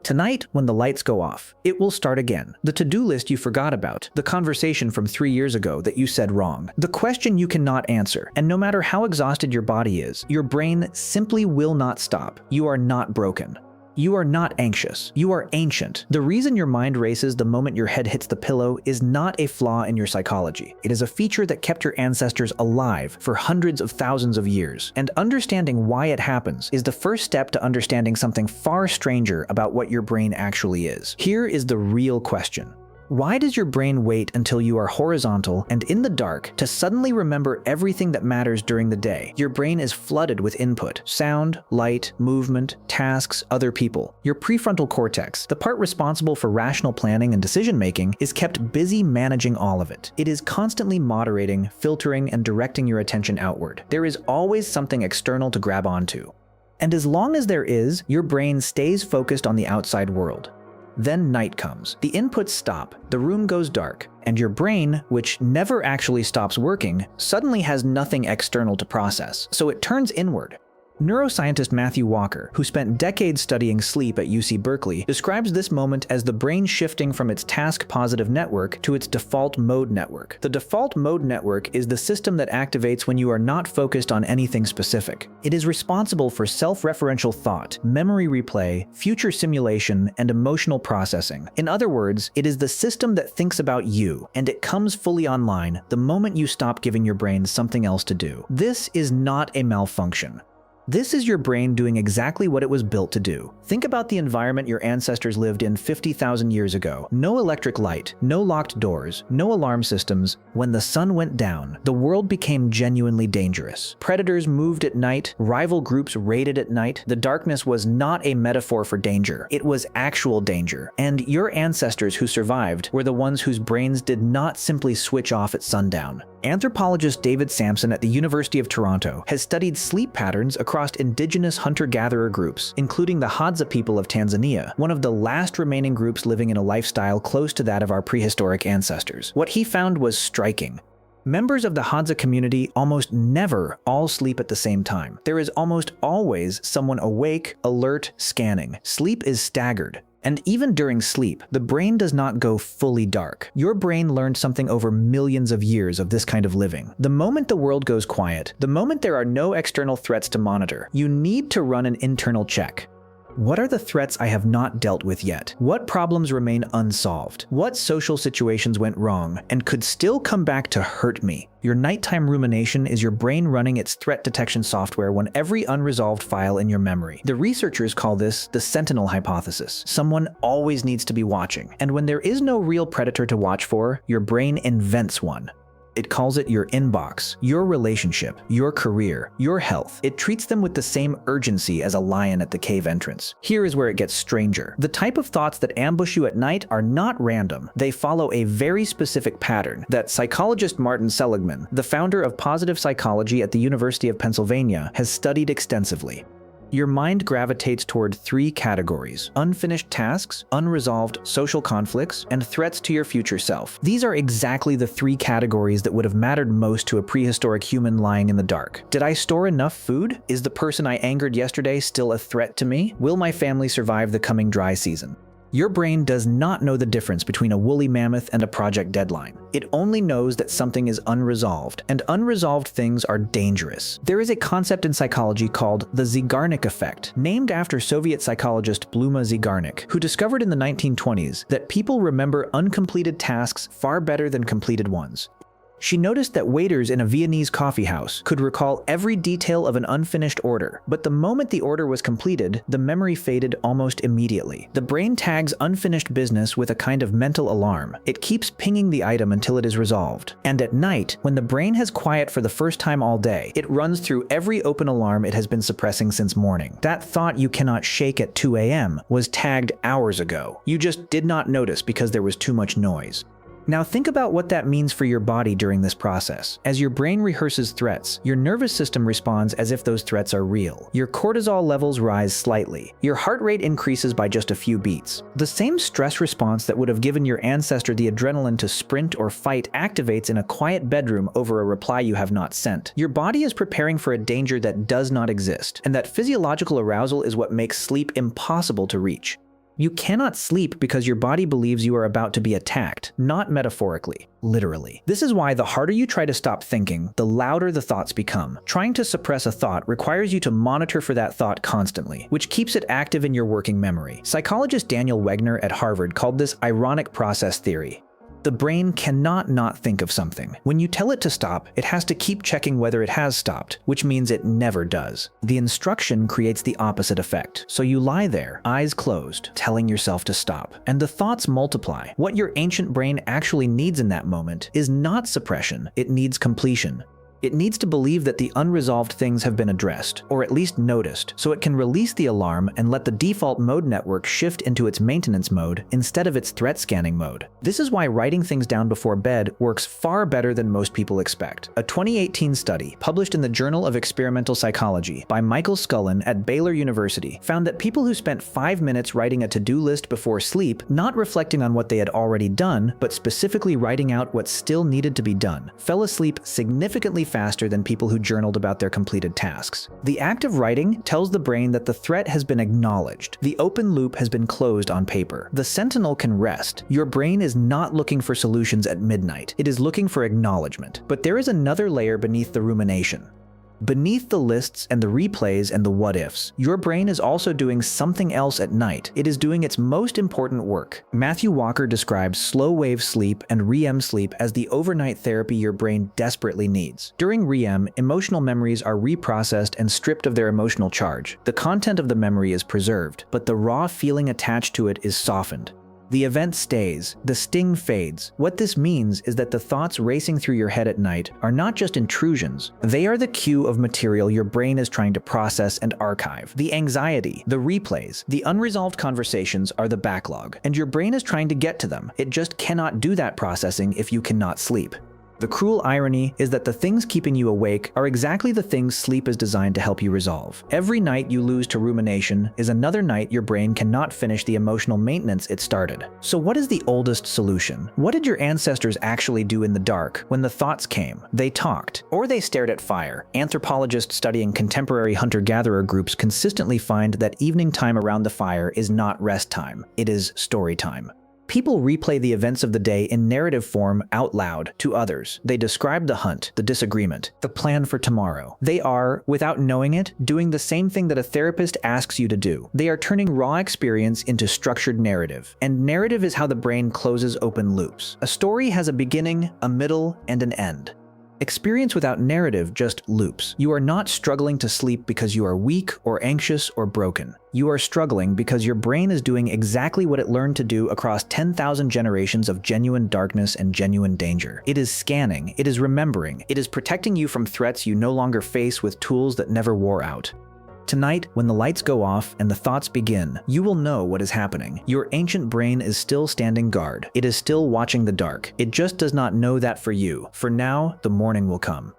Tonight, when the lights go off, it will start again. The to-do list you forgot about, the conversation from 3 years ago that you said wrong, the question you cannot answer, and no matter how exhausted your body is, your brain simply will not stop. You are not broken. You are not anxious. You are ancient. The reason your mind races the moment your head hits the pillow is not a flaw in your psychology. It is a feature that kept your ancestors alive for hundreds of thousands of years. And understanding why it happens is the first step to understanding something far stranger about what your brain actually is. Here is the real question. Why does your brain wait until you are horizontal and in the dark to suddenly remember everything that matters during the day? Your brain is flooded with input: sound, light, movement, tasks, other people. Your prefrontal cortex, the part responsible for rational planning and decision-making, is kept busy managing all of it. It is constantly moderating, filtering, and directing your attention outward. There is always something external to grab onto. And as long as there is, your brain stays focused on the outside world. Then night comes. The inputs stop, the room goes dark, and your brain, which never actually stops working, suddenly has nothing external to process, so it turns inward. Neuroscientist Matthew Walker, who spent decades studying sleep at UC Berkeley, describes this moment as the brain shifting from its task-positive network to its default mode network. The default mode network is the system that activates when you are not focused on anything specific. It is responsible for self-referential thought, memory replay, future simulation, and emotional processing. In other words, it is the system that thinks about you, and it comes fully online the moment you stop giving your brain something else to do. This is not a malfunction. This is your brain doing exactly what it was built to do. Think about the environment your ancestors lived in 50,000 years ago. No electric light, no locked doors, no alarm systems. When the sun went down, the world became genuinely dangerous. Predators moved at night, rival groups raided at night. The darkness was not a metaphor for danger. It was actual danger. And your ancestors who survived were the ones whose brains did not simply switch off at sundown. Anthropologist David Sampson at the University of Toronto has studied sleep patterns across indigenous hunter-gatherer groups, including the Hadza people of Tanzania, one of the last remaining groups living in a lifestyle close to that of our prehistoric ancestors. What he found was striking. Members of the Hadza community almost never all sleep at the same time. There is almost always someone awake, alert, scanning. Sleep is staggered. And even during sleep, the brain does not go fully dark. Your brain learned something over millions of years of this kind of living. The moment the world goes quiet, the moment there are no external threats to monitor, you need to run an internal check. What are the threats I have not dealt with yet? What problems remain unsolved? What social situations went wrong and could still come back to hurt me? Your nighttime rumination is your brain running its threat detection software on every unresolved file in your memory. The researchers call this the sentinel hypothesis. Someone always needs to be watching. And when there is no real predator to watch for, your brain invents one. It calls it your inbox, your relationship, your career, your health. It treats them with the same urgency as a lion at the cave entrance. Here is where it gets stranger. The type of thoughts that ambush you at night are not random. They follow a very specific pattern that psychologist Martin Seligman, the founder of positive psychology at the University of Pennsylvania, has studied extensively. Your mind gravitates toward 3 categories: unfinished tasks, unresolved social conflicts, and threats to your future self. These are exactly the 3 categories that would have mattered most to a prehistoric human lying in the dark. Did I store enough food? Is the person I angered yesterday still a threat to me? Will my family survive the coming dry season? Your brain does not know the difference between a woolly mammoth and a project deadline. It only knows that something is unresolved, and unresolved things are dangerous. There is a concept in psychology called the Zeigarnik effect, named after Soviet psychologist Bluma Zeigarnik, who discovered in the 1920s that people remember uncompleted tasks far better than completed ones. She noticed that waiters in a Viennese coffee house could recall every detail of an unfinished order, but the moment the order was completed, the memory faded almost immediately. The brain tags unfinished business with a kind of mental alarm. It keeps pinging the item until it is resolved. And at night, when the brain has quiet for the first time all day, it runs through every open alarm it has been suppressing since morning. That thought you cannot shake at 2 a.m. was tagged hours ago. You just did not notice because there was too much noise. Now think about what that means for your body during this process. As your brain rehearses threats, your nervous system responds as if those threats are real. Your cortisol levels rise slightly. Your heart rate increases by just a few beats. The same stress response that would have given your ancestor the adrenaline to sprint or fight activates in a quiet bedroom over a reply you have not sent. Your body is preparing for a danger that does not exist, and that physiological arousal is what makes sleep impossible to reach. You cannot sleep because your body believes you are about to be attacked, not metaphorically, literally. This is why the harder you try to stop thinking, the louder the thoughts become. Trying to suppress a thought requires you to monitor for that thought constantly, which keeps it active in your working memory. Psychologist Daniel Wegner at Harvard called this ironic process theory. The brain cannot not think of something. When you tell it to stop, it has to keep checking whether it has stopped, which means it never does. The instruction creates the opposite effect. So you lie there, eyes closed, telling yourself to stop, and the thoughts multiply. What your ancient brain actually needs in that moment is not suppression, it needs completion. It needs to believe that the unresolved things have been addressed, or at least noticed, so it can release the alarm and let the default mode network shift into its maintenance mode instead of its threat scanning mode. This is why writing things down before bed works far better than most people expect. A 2018 study published in the Journal of Experimental Psychology by Michael Scullin at Baylor University found that people who spent 5 minutes writing a to-do list before sleep, not reflecting on what they had already done, but specifically writing out what still needed to be done, fell asleep significantly faster than people who journaled about their completed tasks. The act of writing tells the brain that the threat has been acknowledged. The open loop has been closed on paper. The sentinel can rest. Your brain is not looking for solutions at midnight. It is looking for acknowledgement. But there is another layer beneath the rumination. Beneath the lists and the replays and the what-ifs, your brain is also doing something else at night. It is doing its most important work. Matthew Walker describes slow-wave sleep and REM sleep as the overnight therapy your brain desperately needs. During REM, emotional memories are reprocessed and stripped of their emotional charge. The content of the memory is preserved, but the raw feeling attached to it is softened. The event stays, the sting fades. What this means is that the thoughts racing through your head at night are not just intrusions, they are the queue of material your brain is trying to process and archive. The anxiety, the replays, the unresolved conversations are the backlog, and your brain is trying to get to them. It just cannot do that processing if you cannot sleep. The cruel irony is that the things keeping you awake are exactly the things sleep is designed to help you resolve. Every night you lose to rumination is another night your brain cannot finish the emotional maintenance it started. So what is the oldest solution? What did your ancestors actually do in the dark when the thoughts came? They talked, or they stared at fire. Anthropologists studying contemporary hunter-gatherer groups consistently find that evening time around the fire is not rest time, it is story time. People replay the events of the day in narrative form out loud to others. They describe the hunt, the disagreement, the plan for tomorrow. They are, without knowing it, doing the same thing that a therapist asks you to do. They are turning raw experience into structured narrative. And narrative is how the brain closes open loops. A story has a beginning, a middle, and an end. Experience without narrative just loops. You are not struggling to sleep because you are weak or anxious or broken. You are struggling because your brain is doing exactly what it learned to do across 10,000 generations of genuine darkness and genuine danger. It is scanning, it is remembering, it is protecting you from threats you no longer face with tools that never wore out. Tonight, when the lights go off and the thoughts begin, you will know what is happening. Your ancient brain is still standing guard. It is still watching the dark. It just does not know that for you. For now, the morning will come.